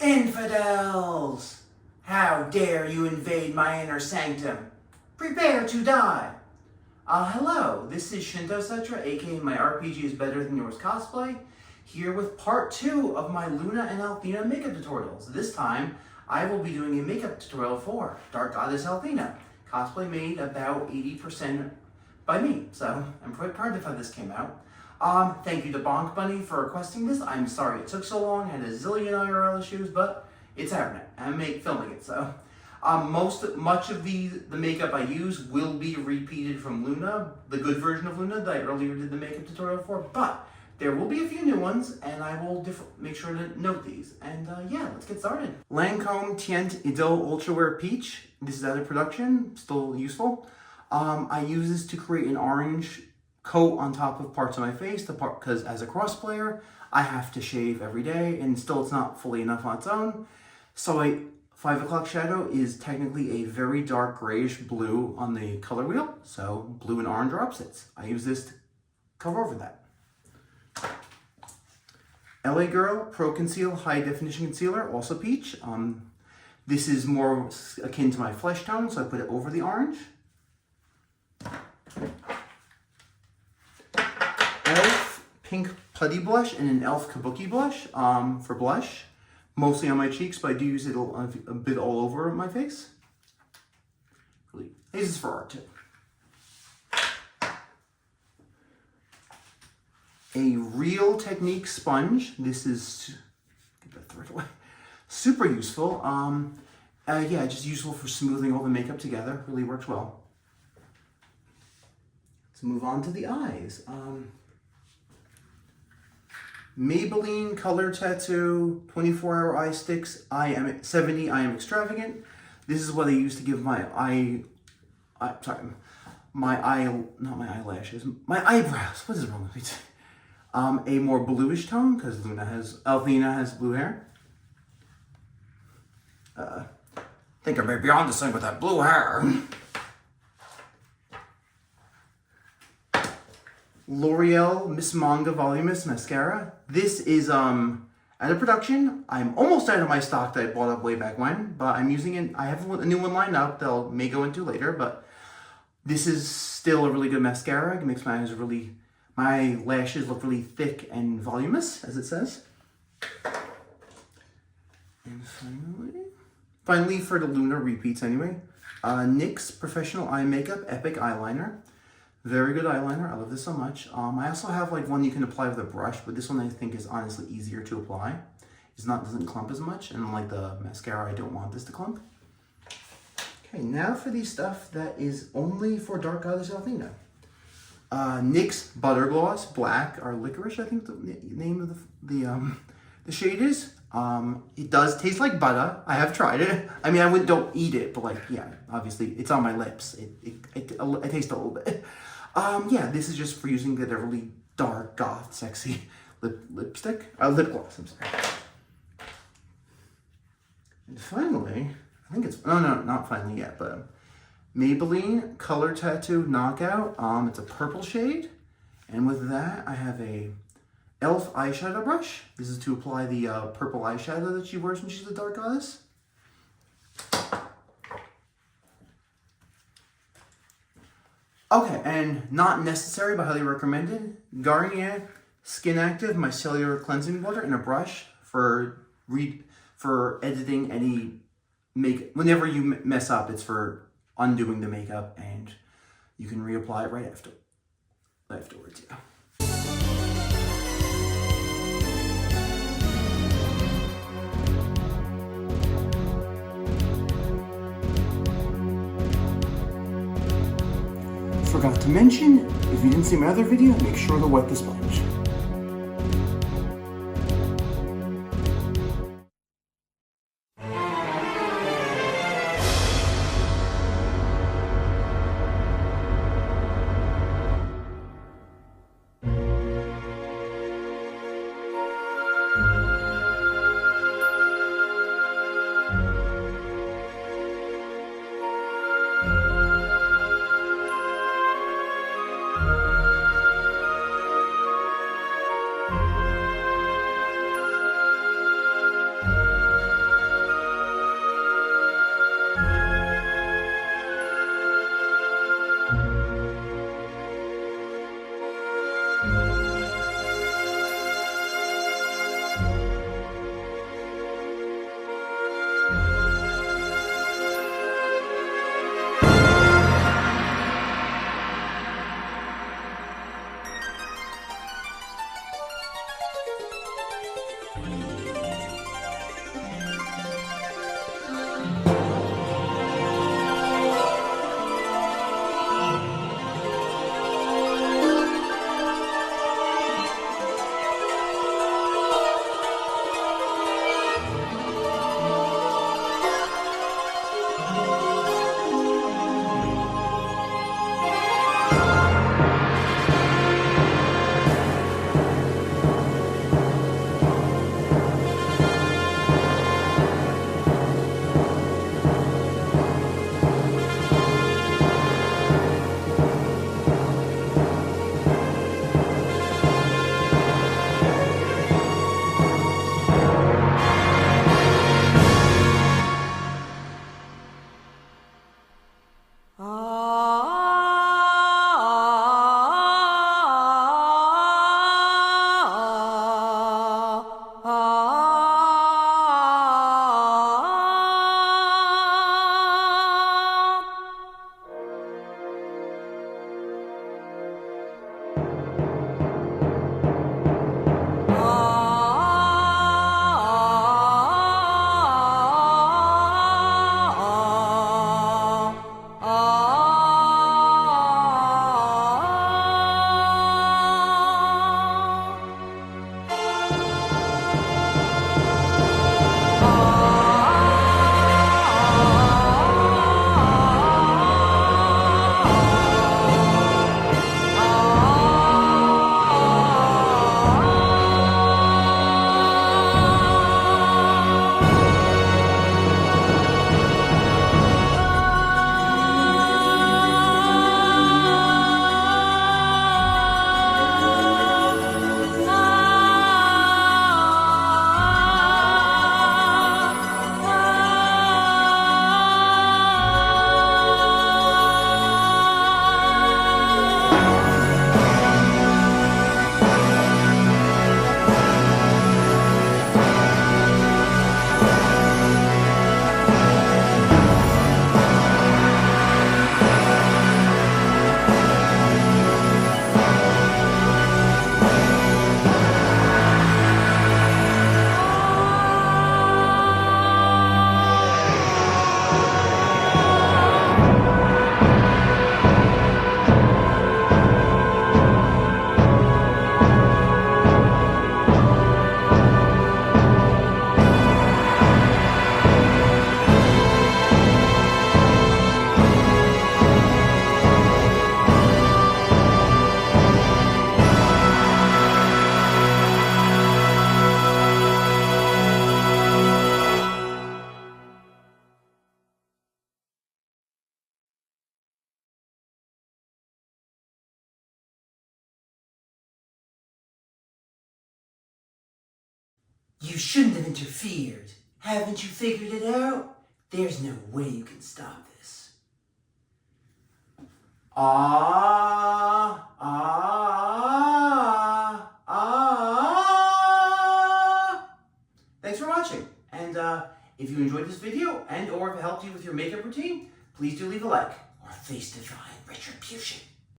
Infidels! How dare you invade my inner sanctum? Prepare to die! Hello, this is Shinto Setra, aka My RPG is Better Than Yours cosplay, here with part 2 of my Luna and Althena makeup tutorials. This time, I will be doing a makeup tutorial for Dark Goddess Althena, cosplay made about 80% by me, so I'm quite proud of how this came out. Thank you to Bonk Bunny for requesting this. I'm sorry it took so long, had a zillion IRL issues, but it's happening. I'm filming it, so. Much of the makeup I use will be repeated from Luna, the good version of Luna that I earlier did the makeup tutorial for, but there will be a few new ones, and I will make sure to note these. And yeah, let's get started. Lancome Tient Idol Ultra Wear Peach. This is out of production, still useful. I use this to create an orange coat on top of parts of my face, because as a cross player, I have to shave every day, and still it's not fully enough on its own. So 5 o'clock shadow is technically a very dark grayish blue on the color wheel, so blue and orange are opposites. I use this to cover over that. LA Girl Pro Conceal High Definition Concealer, also peach. This is more akin to my flesh tone, so I put it over the orange. Elf Pink Putty Blush and an Elf Kabuki Blush for blush. Mostly on my cheeks, but I do use it a bit all over my face. Really, this is for art too. A Real Technique sponge. This is, get that thread away. Super useful. Yeah, just useful for smoothing all the makeup together. Really works well. Let's move on to the eyes. Maybelline Color Tattoo 24-hour eye sticks. I am extravagant. This is what I use to give my eyebrows. What is wrong with me? A more bluish tone because Althena has blue hair. Think I may be on to something with that blue hair. L'Oreal Miss Manga Voluminous Mascara. This is out of production. I'm almost out of my stock that I bought up way back when, but I'm using it. I have a new one lined up that I may go into later, but this is still a really good mascara. It makes my lashes look really thick and voluminous, as it says. And finally for the Luna repeats anyway, NYX Professional Eye Makeup Epic Eyeliner. Very good eyeliner. I love this so much. I also have like one you can apply with a brush, but this one I think is honestly easier to apply. Doesn't clump as much, and like the mascara, I don't want this to clump. Okay, now for the stuff that is only for Dark Goddess Althena. NYX Butter Gloss Black, or Licorice, I think the name of the shade is. It does taste like butter. I have tried it. I mean, don't eat it, but like, yeah, obviously it's on my lips. I taste a little bit. Yeah, this is just for using the really dark, goth, sexy lip gloss, I'm sorry. And finally, I think it's, no, not finally yet, but Maybelline Color Tattoo Knockout. It's a purple shade. And with that, I have a Elf eyeshadow brush. This is to apply the purple eyeshadow that she wears when she's a dark goddess. Okay, and not necessary but highly recommended, Garnier Skin Active Micellar Cleansing Water and a brush for editing any makeup. Whenever you mess up, it's for undoing the makeup, and you can reapply it right afterwards. Yeah. Forgot to mention, if you didn't see my other video, make sure to wet the sponge. You shouldn't have interfered. Haven't you figured it out? There's no way you can stop this. Ah, ah, ah. Thanks for watching. And if you enjoyed this video and or if it helped you with your makeup routine, please do leave a like or face divine retribution.